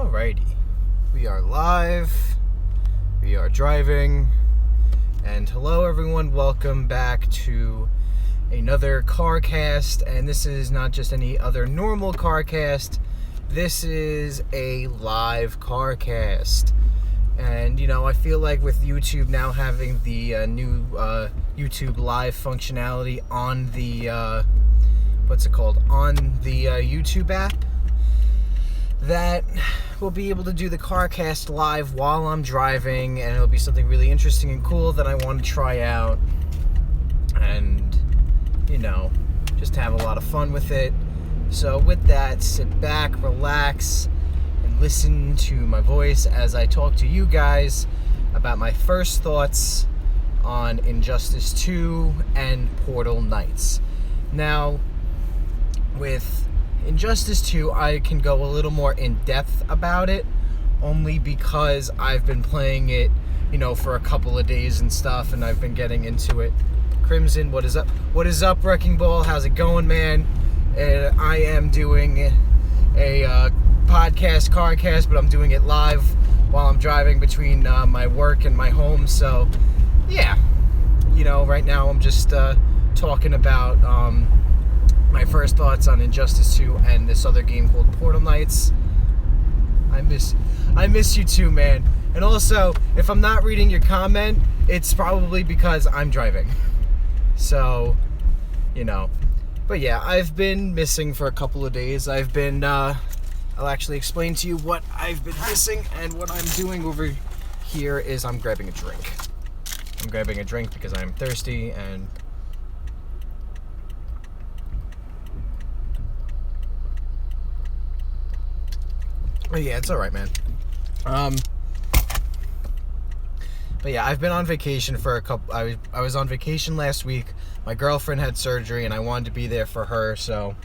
Alrighty, we are live, we are driving, and hello everyone, welcome back to another Carcast, and this is not just any other normal Carcast, this is a live Carcast. And I feel like with YouTube now having the new YouTube live functionality on the on the YouTube app, that we'll be able to do the Carcast live while I'm driving, and it'll be something really interesting and cool that I want to try out, and just have a lot of fun with it. So with that, sit back, relax, and listen to my voice as I talk to you guys about my first thoughts on Injustice 2 and Portal Knights. Now, with Injustice 2, I can go a little more in depth about it, only because I've been playing it, for a couple of days and stuff, and I've been getting into it. Krimson, what is up? What is up, Wrecking Ball? How's it going, man? I am doing a podcast, Carcast, but I'm doing it live while I'm driving between my work and my home, so, yeah. Right now I'm just talking about my first thoughts on Injustice 2 and this other game called Portal Knights. I miss you too, man. And also, if I'm not reading your comment, it's probably because I'm driving. So, But yeah, I've been missing for a couple of days. I've been, I'll actually explain to you what I've been missing, and what I'm doing over here is I'm grabbing a drink. I'm grabbing a drink because I'm thirsty, and oh, yeah, it's alright, man. But yeah, I've been on vacation for I was on vacation last week. My girlfriend had surgery, and I wanted to be there for her, so,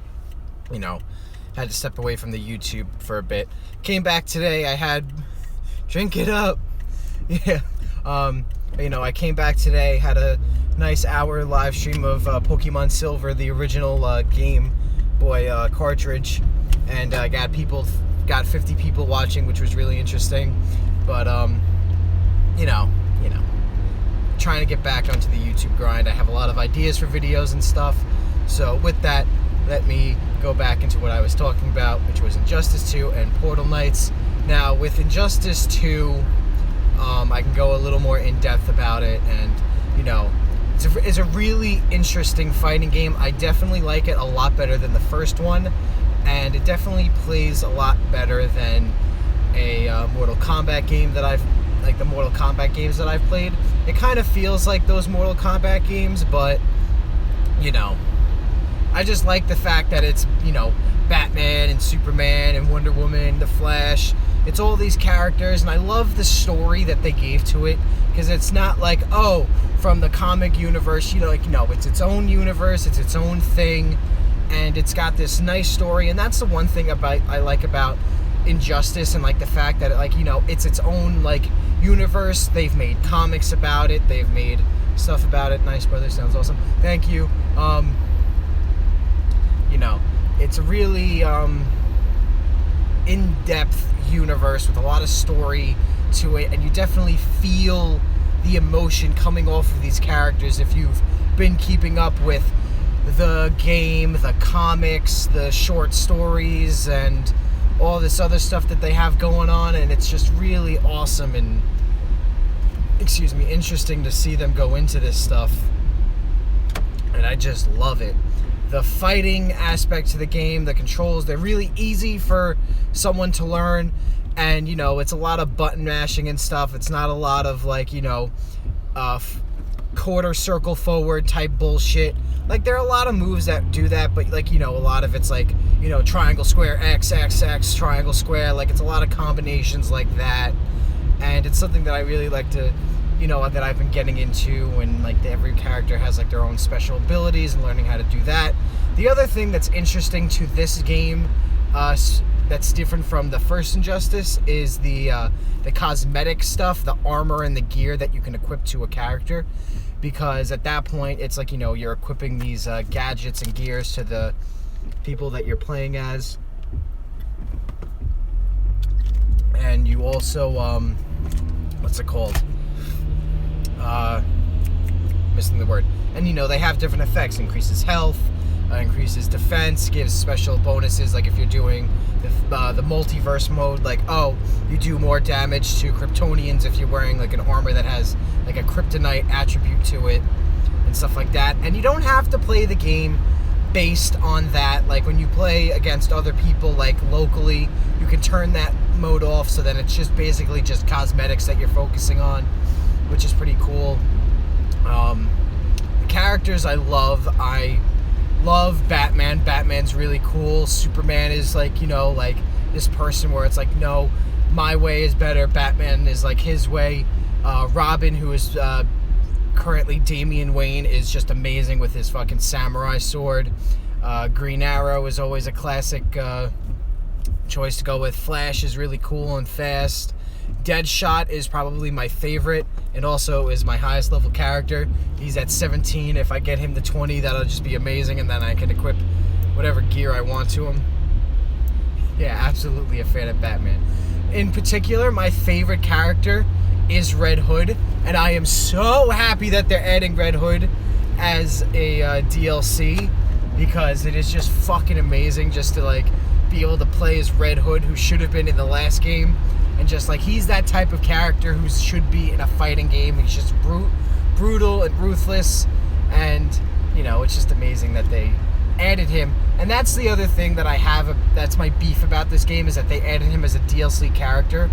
had to step away from the YouTube for a bit. Came back today, I had, drink it up, yeah, I came back today, had a nice hour live stream of Pokemon Silver, the original Game Boy cartridge, and got 50 people watching, which was really interesting. But trying to get back onto the YouTube grind. I have a lot of ideas for videos and stuff. So with that, let me go back into what I was talking about, which was Injustice 2 and Portal Knights. Now, with Injustice 2, I can go a little more in depth about it, and it's a really interesting fighting game. I definitely like it a lot better than the first one, and it definitely plays a lot better than a Mortal Kombat game that the Mortal Kombat games that I've played. It kind of feels like those Mortal Kombat games, but I just like the fact that it's Batman and Superman and Wonder Woman, the Flash. It's all these characters, and I love the story that they gave to it, because it's not like, oh, from the comic universe, it's its own universe, it's its own thing, and it's got this nice story. And that's the one thing I like about Injustice, and the fact that it's its own universe. They've made comics about it, they've made stuff about it. Nice, brother, sounds awesome, thank you. It's a really in-depth universe with a lot of story to it, and you definitely feel the emotion coming off of these characters if you've been keeping up with the game, the comics, the short stories, and all this other stuff that they have going on. And it's just really awesome and interesting to see them go into this stuff, and I just love it. The fighting aspect to the game, the controls, they're really easy for someone to learn, and it's a lot of button mashing and stuff. It's not a lot of quarter circle forward type bullshit. There are a lot of moves that do that, but a lot of it's triangle square X X X, triangle square. It's a lot of combinations like that, and it's something that I really like to that I've been getting into, and every character has their own special abilities, and learning how to do that. The other thing that's interesting to this game, that's different from the first Injustice, is the cosmetic stuff, the armor and the gear that you can equip to a character, because at that point it's you're equipping these gadgets and gears to the people that you're playing as. you also, what's it called? Missing the word. And, you know, they have different effects. Increases health, increases defense, gives special bonuses, like if you're doing the multiverse mode, like, oh, you do more damage to Kryptonians if you're wearing, like, an armor that has, like, a kryptonite attribute to it, and stuff like that. And you don't have to play the game based on that. Like, when you play against other people, like, locally, you can turn that mode off, so then it's just basically just cosmetics that you're focusing on, which is pretty cool. The characters I love Batman. Batman's really cool. Superman is, like, you know, like, this person where it's like, no, my way is better. Batman is, like, his way. Robin, who is currently Damian Wayne, is just amazing with his fucking samurai sword. Green Arrow is always a classic choice to go with. Flash is really cool and fast. Deadshot is probably my favorite, and also is my highest level character. He's at 17. If I get him to 20, that'll just be amazing, and then I can equip whatever gear I want to him. Yeah, absolutely a fan of Batman. In particular, my favorite character is Red Hood, and I am so happy that they're adding Red Hood as a DLC, because it is just fucking amazing just to, like, be able to play as Red Hood, who should have been in the last game. And just, like, he's that type of character who should be in a fighting game. He's just brutal and ruthless. And, you know, it's just amazing that they added him. And that's the other thing that I have, that's my beef about this game, is that they added him as a DLC character.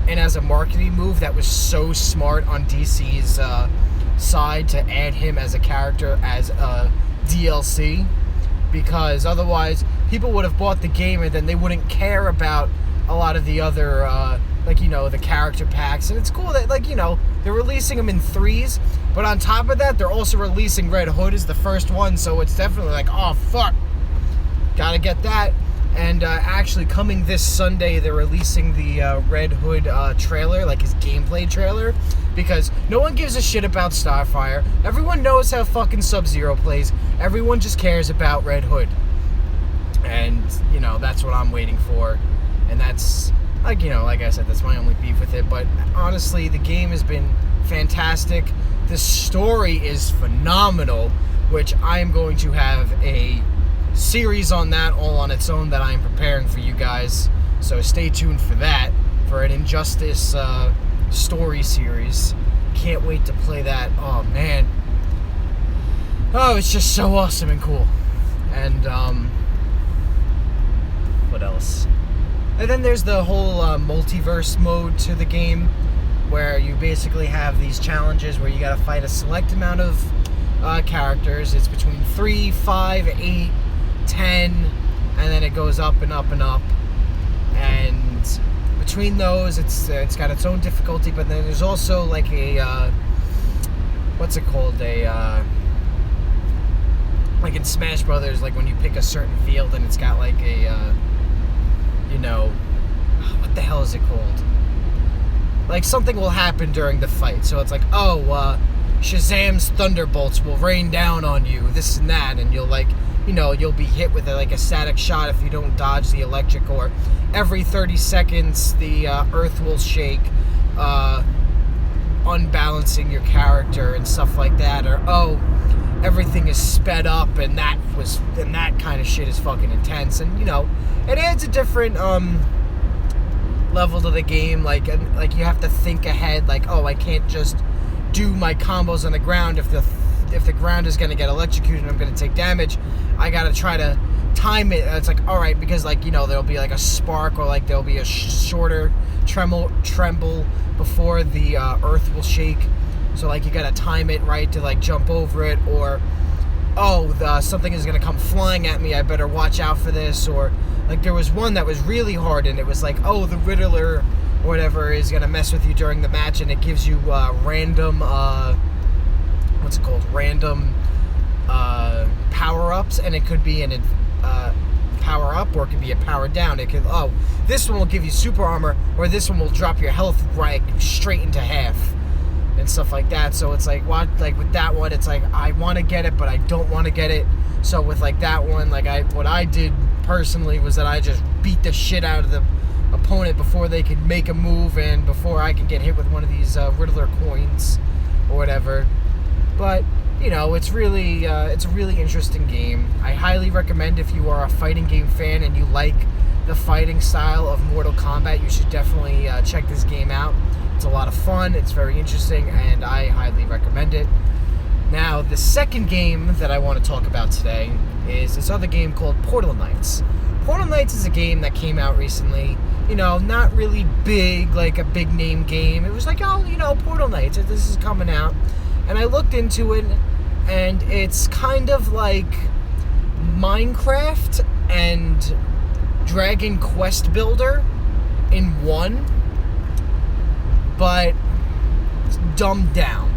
And as a marketing move, that was so smart on DC's side to add him as a character as a DLC. Because otherwise, people would have bought the game and then they wouldn't care about a lot of the other, like, you know, the character packs. And it's cool that, like, you know, they're releasing them in threes, but on top of that, they're also releasing Red Hood as the first one, so it's definitely like, oh, fuck, gotta get that. And actually, coming this Sunday, they're releasing the Red Hood trailer, like his gameplay trailer, because no one gives a shit about Starfire. Everyone knows how fucking Sub-Zero plays. Everyone just cares about Red Hood. And, you know, that's what I'm waiting for. And that's, like, you know, like I said, that's my only beef with it. But honestly, the game has been fantastic. The story is phenomenal, which I am going to have a series on that all on its own that I am preparing for you guys. So stay tuned for that, for an Injustice story series. Can't wait to play that. Oh, man. Oh, it's just so awesome and cool. And, what else? And then there's the whole multiverse mode to the game, where you basically have these challenges where you gotta fight a select amount of characters. It's between 3, 5, 8, 10, and then it goes up and up and up. And between those, it's got its own difficulty, but then there's also like a, what's it called? Like in Smash Brothers, like when you pick a certain field and it's got like a, you know, what the hell is it called? Like, something will happen during the fight. So it's like, oh, Shazam's thunderbolts will rain down on you, this and that, and you'll, like, you know, you'll be hit with like a static shot if you don't dodge the electric, or every 30 seconds the earth will shake, unbalancing your character and stuff like that, or, oh, everything is sped up, and that kind of shit is fucking intense. And, you know, it adds a different level to the game. Like you have to think ahead. Like, oh, I can't just do my combos on the ground. If the ground is going to get electrocuted and I'm going to take damage, I got to try to time it. It's like, all right, because, like, you know, there'll be like a spark, or like there'll be a shorter tremble before the earth will shake. So, like, you got to time it right to, like, jump over it, or, oh, something is going to come flying at me, I better watch out for this. Or, like, there was one that was really hard, and it was like, oh, the Riddler or whatever is going to mess with you during the match, and it gives you random, what's it called, random power-ups, and it could be an power-up, or it could be a power-down. It could, oh, this one will give you super armor, or this one will drop your health right straight into half, and stuff like that. So it's like, what, like with that one, it's like, I want to get it, but I don't want to get it. So with like that one, like what I did personally was that I just beat the shit out of the opponent before they can make a move and before I can get hit with one of these Riddler coins or whatever. But it's a really interesting game. I highly recommend, if you are a fighting game fan and you like the fighting style of Mortal Kombat, you should definitely check this game out. It's a lot of fun, it's very interesting, and I highly recommend it. Now, the second game that I want to talk about today is this other game called Portal Knights. Portal Knights is a game that came out recently. Not really big, like a big name game. It was like, Portal Knights, this is coming out. And I looked into it, and it's kind of like Minecraft and Dragon Quest Builder in one, but it's dumbed down.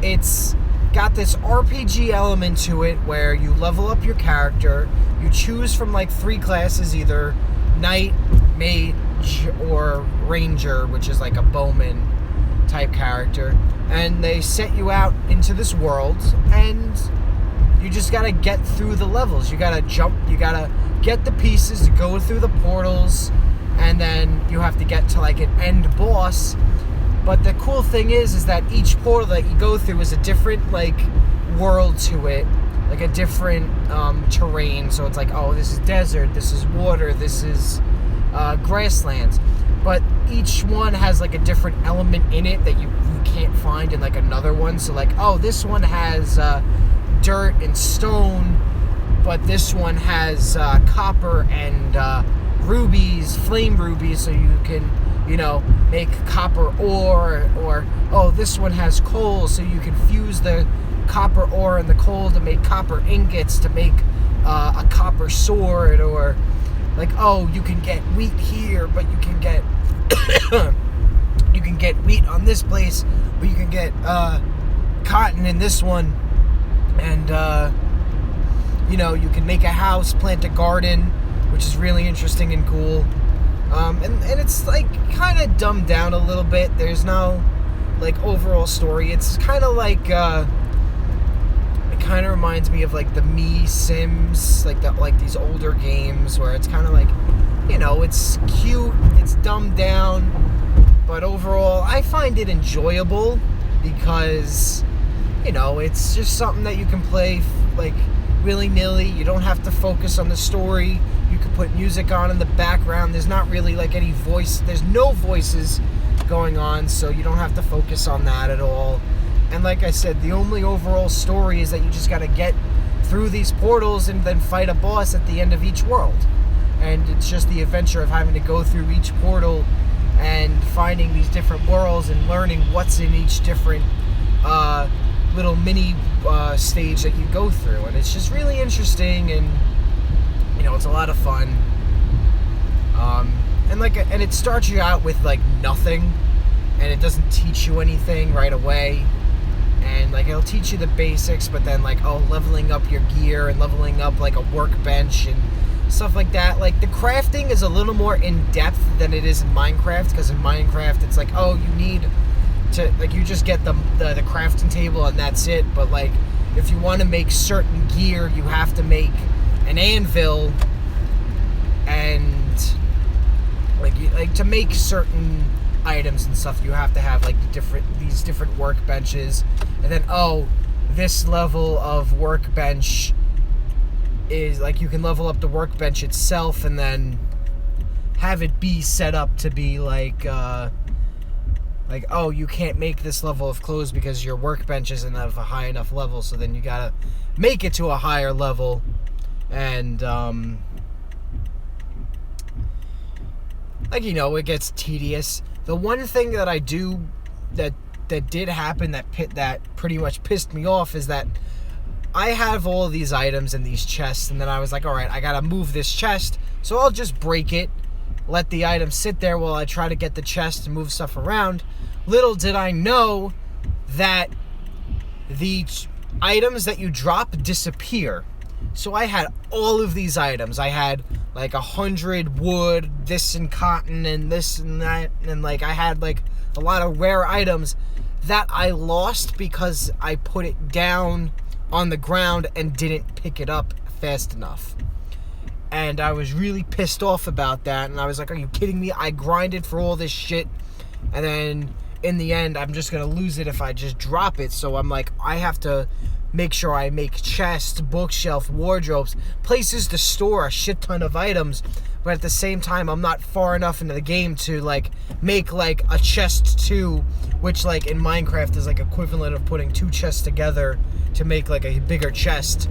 It's got this RPG element to it where you level up your character. You choose from like 3 classes, either Knight, Mage, or Ranger, which is like a bowman type character. And they set you out into this world, and you just gotta get through the levels. You gotta jump, you gotta get the pieces to go through the portals, and then you have to get to like an end boss. But the cool thing is that each portal that you go through is a different like world to it, like a different terrain. So it's like, oh, this is desert, this is water, this is grasslands. But each one has like a different element in it that you can't find in like another one. So like, oh, this one has dirt and stone, but this one has copper and rubies, flame rubies, so you can make copper ore. Or oh, this one has coal, so you can fuse the copper ore and the coal to make copper ingots to make a copper sword. Or like, oh, you can get wheat here, but you can get you can get wheat on this place, but you can get cotton in this one. And you can make a house, plant a garden, which is really interesting and cool. And it's like kind of dumbed down a little bit. There's no like overall story. It's kind of like it kind of reminds me of like the Me Sims, like these older games where it's kind of like, it's cute, it's dumbed down, but overall I find it enjoyable because it's just something that you can play like willy-nilly. You don't have to focus on the story. You can put music on in the background. There's not really like any voice. There's no voices going on, so you don't have to focus on that at all. And like I said, the only overall story is that you just got to get through these portals and then fight a boss at the end of each world. And it's just the adventure of having to go through each portal and finding these different worlds and learning what's in each different little mini stage that you go through. And it's just really interesting, and it's a lot of fun. And it starts you out with like nothing, and it doesn't teach you anything right away. And like it'll teach you the basics, but then like, oh, leveling up your gear and leveling up like a workbench and stuff like that. Like the crafting is a little more in depth than it is in Minecraft, because in Minecraft it's like, oh, you need to like, you just get the crafting table and that's it. But like if you want to make certain gear, you have to make an anvil, and like to make certain items and stuff, you have to have like these different workbenches. And then, oh, this level of workbench is like, you can level up the workbench itself and then have it be set up to be like oh, you can't make this level of clothes because your workbench isn't of a high enough level, so then you gotta make it to a higher level. And it gets tedious. The one thing that I do that did happen that pretty much pissed me off is that I have all these items in these chests, and then I was like, all right, I gotta move this chest, so I'll just break it, let the item sit there while I try to get the chest and move stuff around. Little did I know that the items that you drop disappear. So I had all of these items. I had like 100 wood, this and cotton, and this and that, and like I had like a lot of rare items that I lost because I put it down on the ground and didn't pick it up fast enough. And I was really pissed off about that. And I was like, are you kidding me? I grinded for all this shit. And then in the end, I'm just going to lose it if I just drop it. So I'm like, I have to make sure I make chests, bookshelf, wardrobes, places to store a shit ton of items. But at the same time, I'm not far enough into the game to, like, make, like, a chest 2, which, like, in Minecraft is, like, equivalent of putting 2 chests together to make, like, a bigger chest.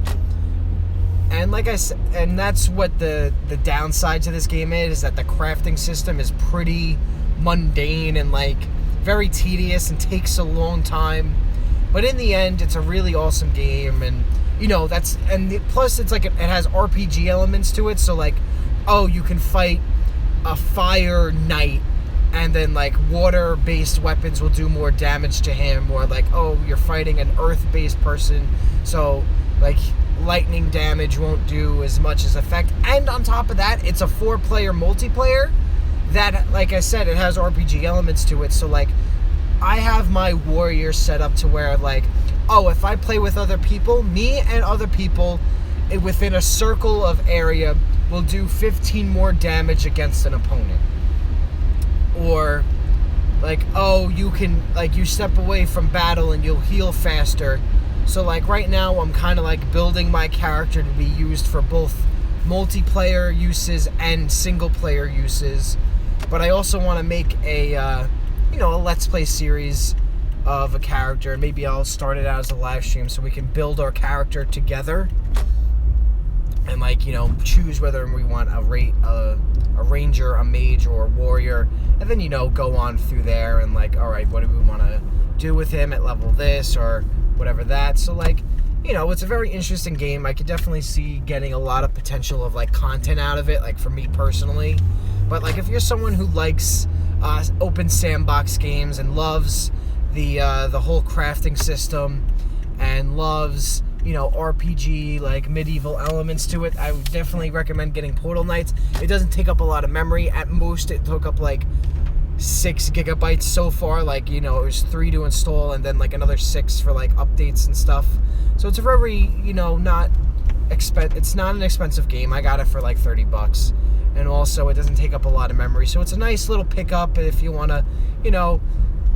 And like I said, and that's what the downside to this game is that the crafting system is pretty mundane and, like, very tedious and takes a long time. But in the end, it's a really awesome game, and, you know, plus it's like, it has RPG elements to it, so, like, oh, you can fight a fire knight, and then, like, water-based weapons will do more damage to him, or, like, oh, you're fighting an earth-based person, so, like, lightning damage won't do as much as effect. And on top of that, it's a 4-player multiplayer that, like I said, it has RPG elements to it, so, like, I have my warrior set up to where, like, oh, if I play with other people, me and other people within a circle of area will do 15 more damage against an opponent. Or, like, oh, you can, like, you step away from battle and you'll heal faster. So, like, right now I'm kind of, like, building my character to be used for both multiplayer uses and single player uses. But I also want to make a, you know, a Let's Play series of a character. Maybe I'll start it out as a live stream so we can build our character together. And, like, you know, choose whether we want a ranger, a mage, or a warrior. And then, you know, go on through there and, like, alright, what do we want to do with him at level this or whatever that. So, like, you know, it's a very interesting game. I could definitely see getting a lot of potential of, like, content out of it, like, for me personally. But, like, if you're someone who likes open sandbox games and loves the whole crafting system and loves, you know, RPG, like, medieval elements to it, I would definitely recommend getting Portal Knights. It doesn't take up a lot of memory. At most, it took up, like, 6 gigabytes so far. Like, you know, it was 3 to install and then, like, another 6 for, like, updates and stuff. So it's a very, you know, it's not an expensive game. I got it for, like, $30. And also, it doesn't take up a lot of memory. So it's a nice little pickup if you want to, you know,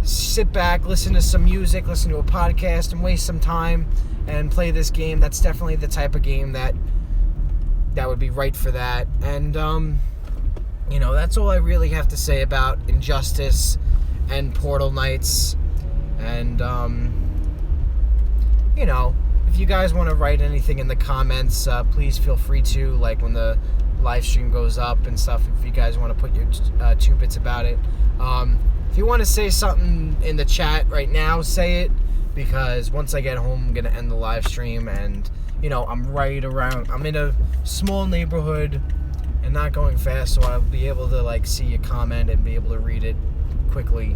sit back, listen to some music, listen to a podcast, and waste some time and play this game. That's definitely the type of game that would be right for that. And, you know, that's all I really have to say about Injustice and Portal Knights. And, you know, if you guys want to write anything in the comments, please feel free to, like, when the live stream goes up and stuff, if you guys want to put your 2 bits about it. If you want to say something in the chat right now, say it, because once I get home, I'm going to end the live stream, and, you know, I'm in a small neighborhood and not going fast, so I'll be able to, like, see a comment and be able to read it quickly,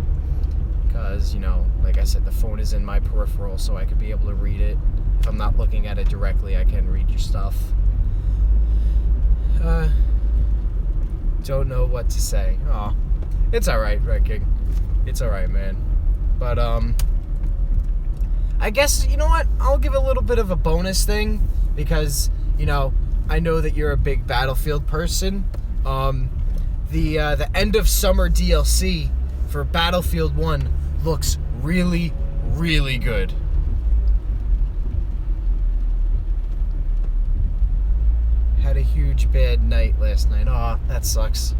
because, you know, like I said, the phone is in my peripheral, so I could be able to read it. If I'm not looking at it directly, I can read your stuff. Don't know what to say. Aw. It's alright, Red King. It's alright, man. But, I guess, you know what? I'll give a little bit of a bonus thing, because, you know, I know that you're a big Battlefield person. The end of summer DLC for Battlefield 1 looks really, really good. Had a huge bad night last night. Aw, that sucks.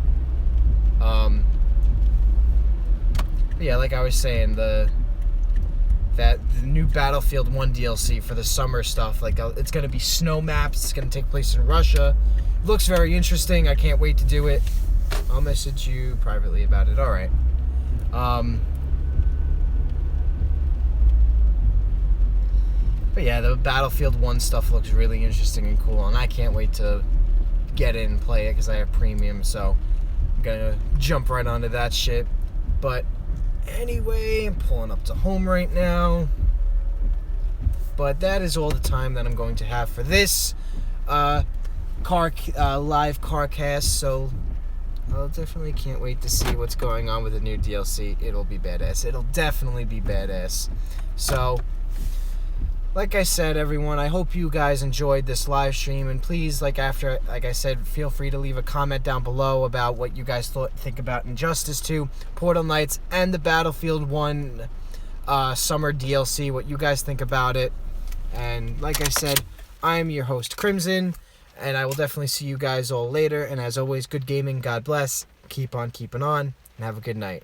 Yeah, like I was saying, the new Battlefield 1 DLC for the summer stuff, like, it's going to be snow maps. It's going to take place in Russia. It looks very interesting. I can't wait to do it. I'll message you privately about it. Alright. But yeah, the Battlefield 1 stuff looks really interesting and cool, and I can't wait to get in and play it because I have premium, so I'm gonna jump right onto that shit. But anyway, I'm pulling up to home right now. But that is all the time that I'm going to have for this live Carcast, so I definitely can't wait to see what's going on with the new DLC. It'll be badass. It'll definitely be badass. So, like I said, everyone, I hope you guys enjoyed this live stream, and please, like I said, feel free to leave a comment down below about what you guys think about Injustice 2, Portal Knights, and the Battlefield 1 summer DLC, what you guys think about it. And like I said, I'm your host, Crimson, and I will definitely see you guys all later, and as always, good gaming, God bless, keep on keeping on, and have a good night.